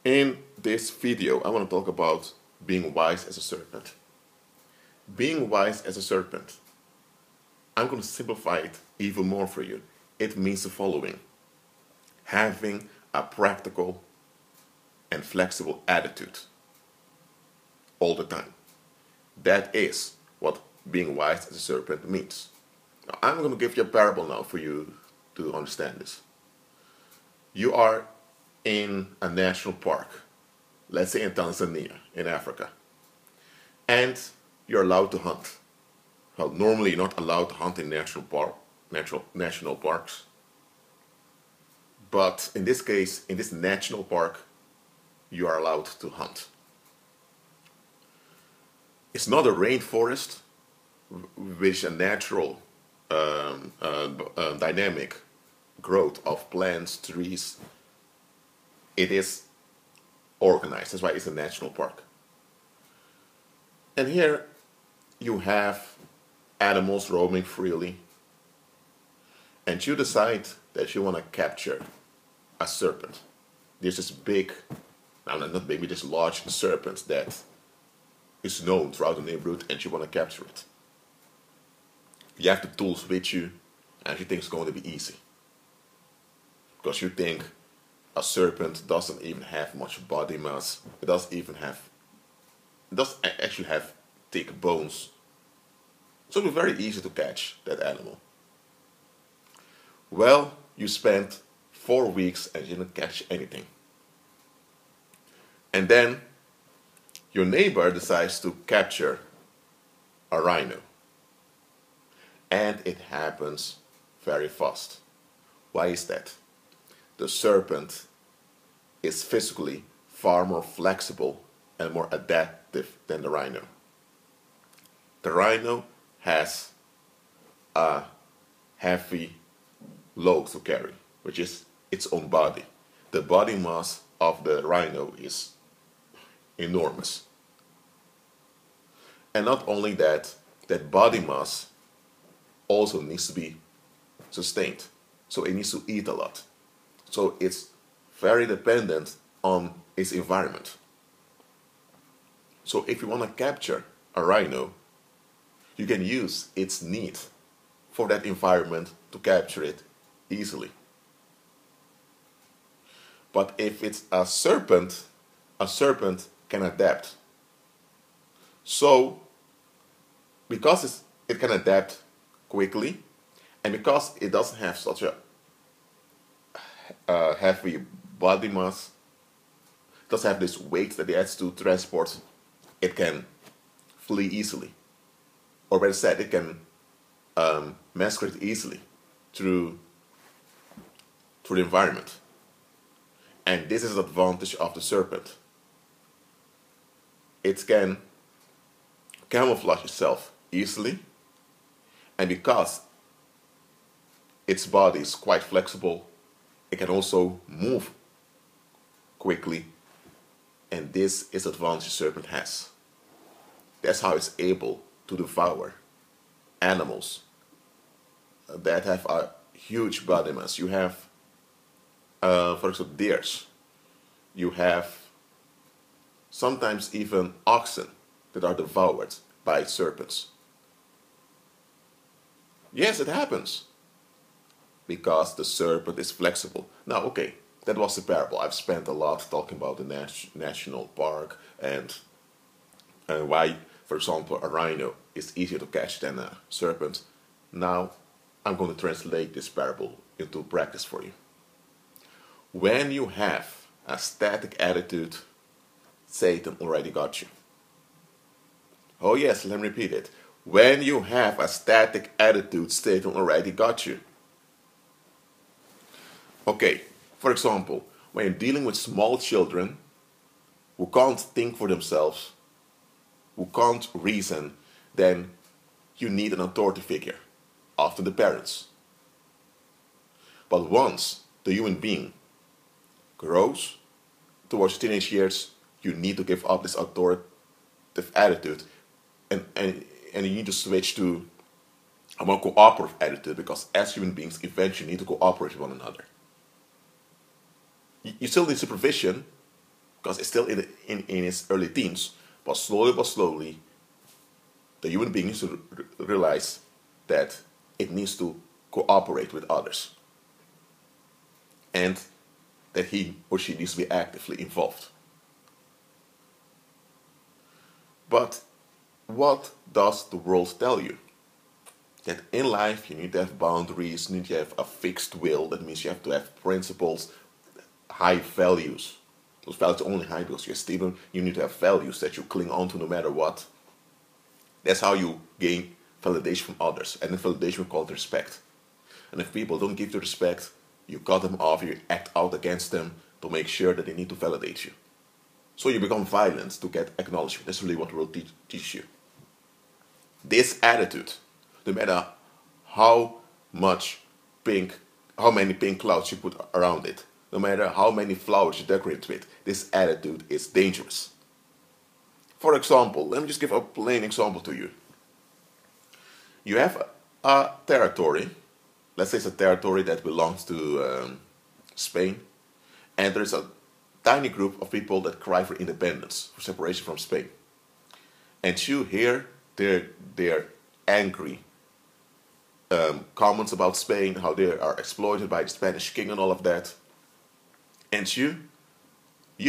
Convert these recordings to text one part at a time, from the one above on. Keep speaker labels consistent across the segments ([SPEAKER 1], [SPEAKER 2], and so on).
[SPEAKER 1] In this video, I want to talk about being wise as a serpent. Being wise as a serpent. I'm going to simplify it even more for you. It means the following. Having a practical and flexible attitude all the time. That is what being wise as a serpent means. Now, I'm going to give you a parable now for you to understand this. You are in a national park, let's say in Tanzania, in Africa, and you're allowed to hunt. Well, normally you're not allowed to hunt in national parks, but in this case, in this national park, you are allowed to hunt. It's not a rainforest, which is a natural dynamic growth of plants, trees. It is organized. That's why it's a national park. And here you have animals roaming freely. And you decide that you want to capture a serpent. There's this big, not maybe this large serpent that is known throughout the neighborhood, and you want to capture it. You have the tools with you, and you think it's going to be easy. Because you think a serpent doesn't even have much body mass. It doesn't actually have thick bones. So it's very easy to catch that animal. Well, you spent 4 weeks and you didn't catch anything. And then your neighbor decides to capture a rhino. And it happens very fast. Why is that? The serpent is physically far more flexible and more adaptive than the rhino. The rhino has a heavy load to carry, which is its own body. The body mass of the rhino is enormous. And not only that, that body mass also needs to be sustained. So it needs to eat a lot. So it's very dependent on its environment. So if you want to capture a rhino, you can use its need for that environment to capture it easily. But if it's a serpent can adapt. So because it can adapt quickly, and because it doesn't have such a heavy body mass, doesn't have this weight that it has to transport, it can flee easily. Or better said, it can masquerade easily through the environment. And this is the advantage of the serpent. It can camouflage itself easily, and because its body is quite flexible, it can also move quickly, and this is the advantage the serpent has. That's how it's able to devour animals that have a huge body mass. You have, for example, deers. You have sometimes even oxen that are devoured by serpents. Yes, it happens. Because the serpent is flexible. Now, okay, that was the parable. I've spent a lot talking about the national park and why, for example, a rhino is easier to catch than a serpent. Now, I'm going to translate this parable into practice for you. When you have a static attitude, Satan already got you. Oh yes, let me repeat it. When you have a static attitude, Satan already got you. Okay, for example, when you're dealing with small children who can't think for themselves, who can't reason, then you need an authority figure, often the parents. But once the human being grows towards teenage years, you need to give up this authoritative attitude and you need to switch to a more cooperative attitude, because as human beings eventually need to cooperate with one another. You still need supervision, because it's still in its early teens. But slowly, the human being needs to realize that it needs to cooperate with others, and that he or she needs to be actively involved. But what does the world tell you? That in life you need to have boundaries, you need to have a fixed will. That means you have to have principles, high values. Those values are only high because you're a student. You need to have values that you cling on to no matter what. That's how you gain validation from others. And then validation we call it respect. And if people don't give you respect, you cut them off, you act out against them to make sure that they need to validate you. So you become violent to get acknowledgement. That's really what the world teach you. This attitude, no matter how many pink clouds you put around it, no matter how many flowers you decorate with, this attitude is dangerous. For example, let me just give a plain example to you. You have a territory, let's say it's a territory that belongs to Spain, and there's a tiny group of people that cry for independence, for separation from Spain. And you hear their angry comments about Spain, how they are exploited by the Spanish king and all of that. And you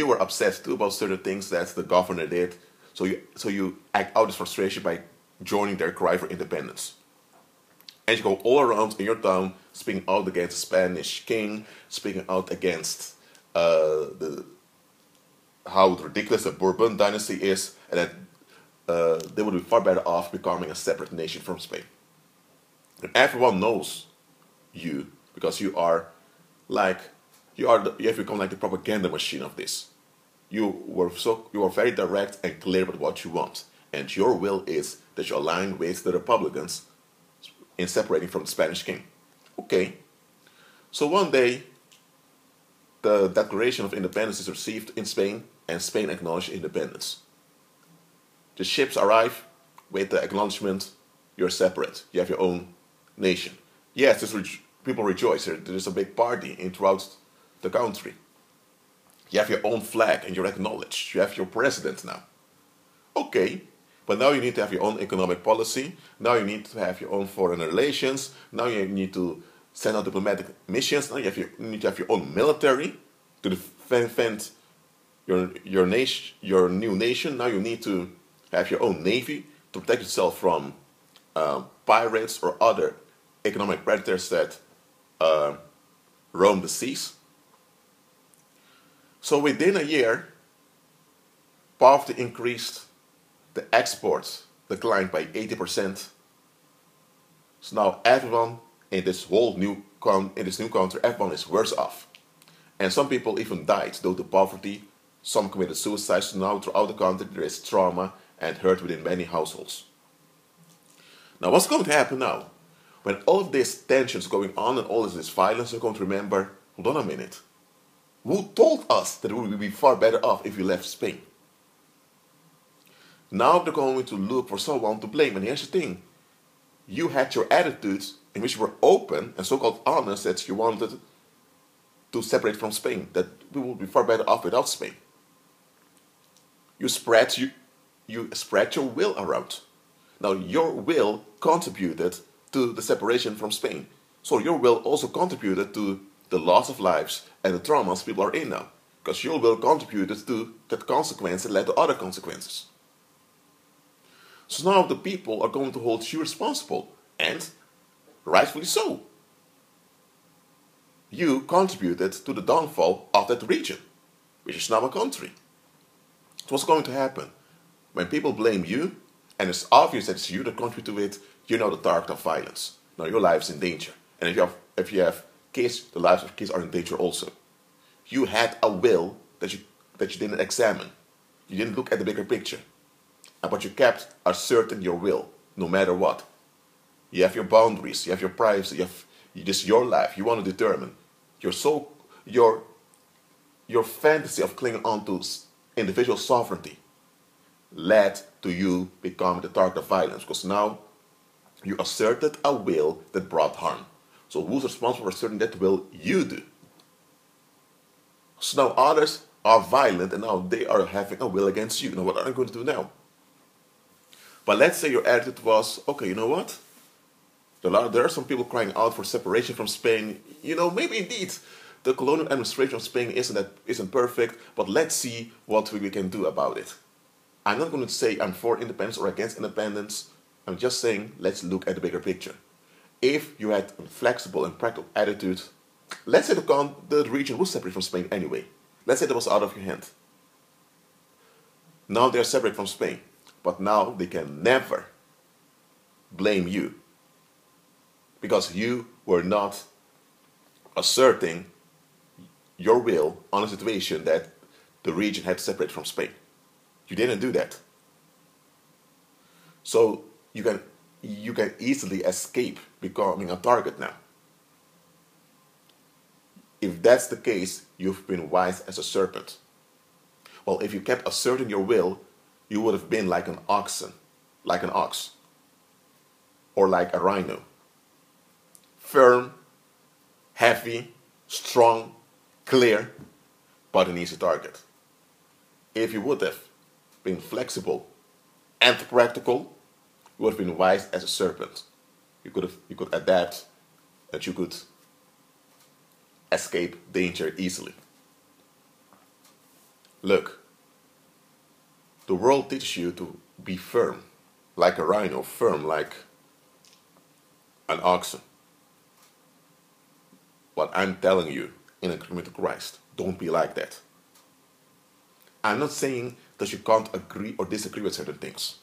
[SPEAKER 1] were upset too about certain things that the governor did. So you act out this frustration by joining their cry for independence. And you go all around in your town speaking out against the Spanish king, speaking out against how ridiculous the Bourbon dynasty is, and that they would be far better off becoming a separate nation from Spain. And everyone knows you because you have become like the propaganda machine of this. You are very direct and clear about what you want, and your will is that you align with the Republicans in separating from the Spanish king. Okay, so one day the Declaration of Independence is received in Spain, and Spain acknowledges independence. The ships arrive with the acknowledgement you're separate, you have your own nation. Yes, people rejoice, there's a big party throughout the country. You have your own flag and you're acknowledged. You have your president now. Okay, but now you need to have your own economic policy. Now you need to have your own foreign relations. Now you need to send out diplomatic missions. Now you need to have your own military to defend your nation, your new nation. Now you need to have your own navy to protect yourself from pirates or other economic predators that roam the seas. So within a year, poverty increased, the exports declined by 80%. So now everyone in this new country, everyone is worse off. And some people even died due to poverty. Some committed suicide. So now throughout the country there is trauma and hurt within many households. Now what's going to happen now? When all of this tension is going on and all of this violence, you're going to remember, hold on a minute. Who told us that we would be far better off if we left Spain? Now they're going to look for someone to blame. And here's the thing. You had your attitudes in which you were open and so-called honest that you wanted to separate from Spain, that we would be far better off without Spain. You spread your will around. Now your will contributed to the separation from Spain. So your will also contributed to the loss of lives and the traumas people are in now. Because your will contributed to that consequence that led to other consequences. So now the people are going to hold you responsible. And rightfully so. You contributed to the downfall of that region, which is now a country. So what's going to happen? When people blame you, and it's obvious that it's you that contribute to it, you're now the target of violence. Now your life's in danger. And if you have kids, the lives of kids are in danger also. You had a will that you didn't examine. You didn't look at the bigger picture. But you kept asserting your will, no matter what. You have your boundaries, you have your privacy, this is your life. You want to determine. Your fantasy of clinging on to individual sovereignty led to you becoming the target of violence, because now you asserted a will that brought harm. So who's responsible for asserting that will? You do. So now others are violent and now they are having a will against you. Now, what are you going to do now? But let's say your attitude was, okay, you know what? There are some people crying out for separation from Spain. Maybe indeed the colonial administration of Spain isn't perfect, but let's see what we can do about it. I'm not going to say I'm for independence or against independence. I'm just saying let's look at the bigger picture. If you had a flexible and practical attitude, let's say the region was separate from Spain anyway. Let's say that was out of your hand. Now they're separate from Spain, but now they can never blame you because you were not asserting your will on a situation that the region had to separate from Spain. You didn't do that. So you can easily escape becoming a target now. If that's the case, you've been wise as a serpent. Well, if you kept asserting your will, you would have been like an ox, or like a rhino. Firm, heavy, strong, clear, but an easy target. If you would have been flexible and practical, you would have been wise as a serpent. You could adapt, and you could escape danger easily. Look, the world teaches you to be firm, like a rhino, firm like an oxen. But I'm telling you, in agreement with Christ, don't be like that. I'm not saying that you can't agree or disagree with certain things.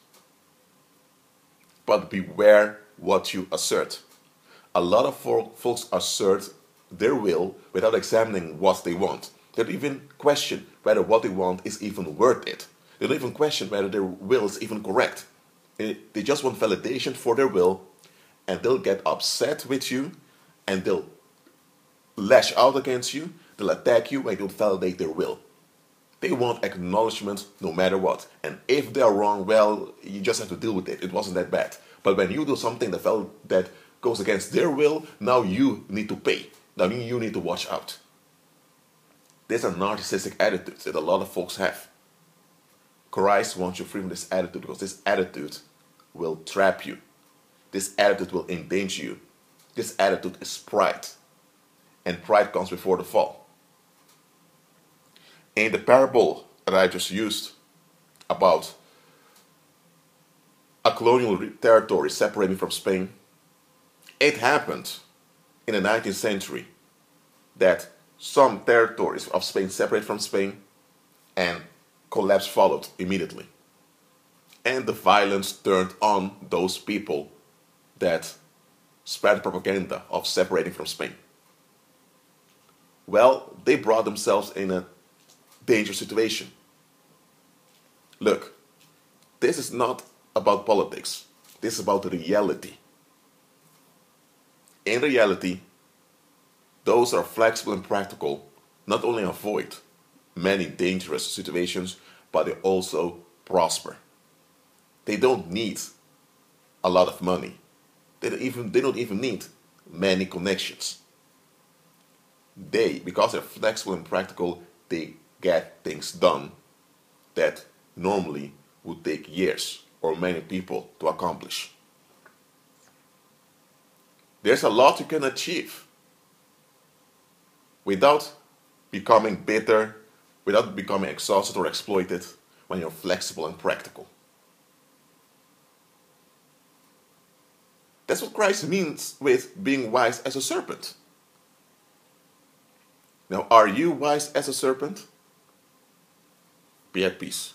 [SPEAKER 1] But beware what you assert. A lot of folks assert their will without examining what they want. They don't even question whether what they want is even worth it. They don't even question whether their will is even correct. They just want validation for their will, and they'll get upset with you, and they'll lash out against you, they'll attack you when you don't validate their will. They want acknowledgement no matter what. And if they are wrong, well, you just have to deal with it. It wasn't that bad. But when you do something that goes against their will, now you need to pay. Now you need to watch out. There's a narcissistic attitude that a lot of folks have. Christ wants you free from this attitude because this attitude will trap you. This attitude will endanger you. This attitude is pride. And pride comes before the fall. In the parable that I just used about a colonial territory separating from Spain, it happened in the 19th century that some territories of Spain separated from Spain and collapse followed immediately. And the violence turned on those people that spread propaganda of separating from Spain. Well, they brought themselves in a dangerous situation. Look, this is not about politics. This is about reality. In reality, those who are flexible and practical not only avoid many dangerous situations, but they also prosper. They don't need a lot of money. They don't even need many connections. Because they're flexible and practical, they get things done that normally would take years or many people to accomplish. There's a lot you can achieve without becoming bitter, without becoming exhausted or exploited when you're flexible and practical. That's what Christ means with being wise as a serpent. Now, are you wise as a serpent? Be at peace.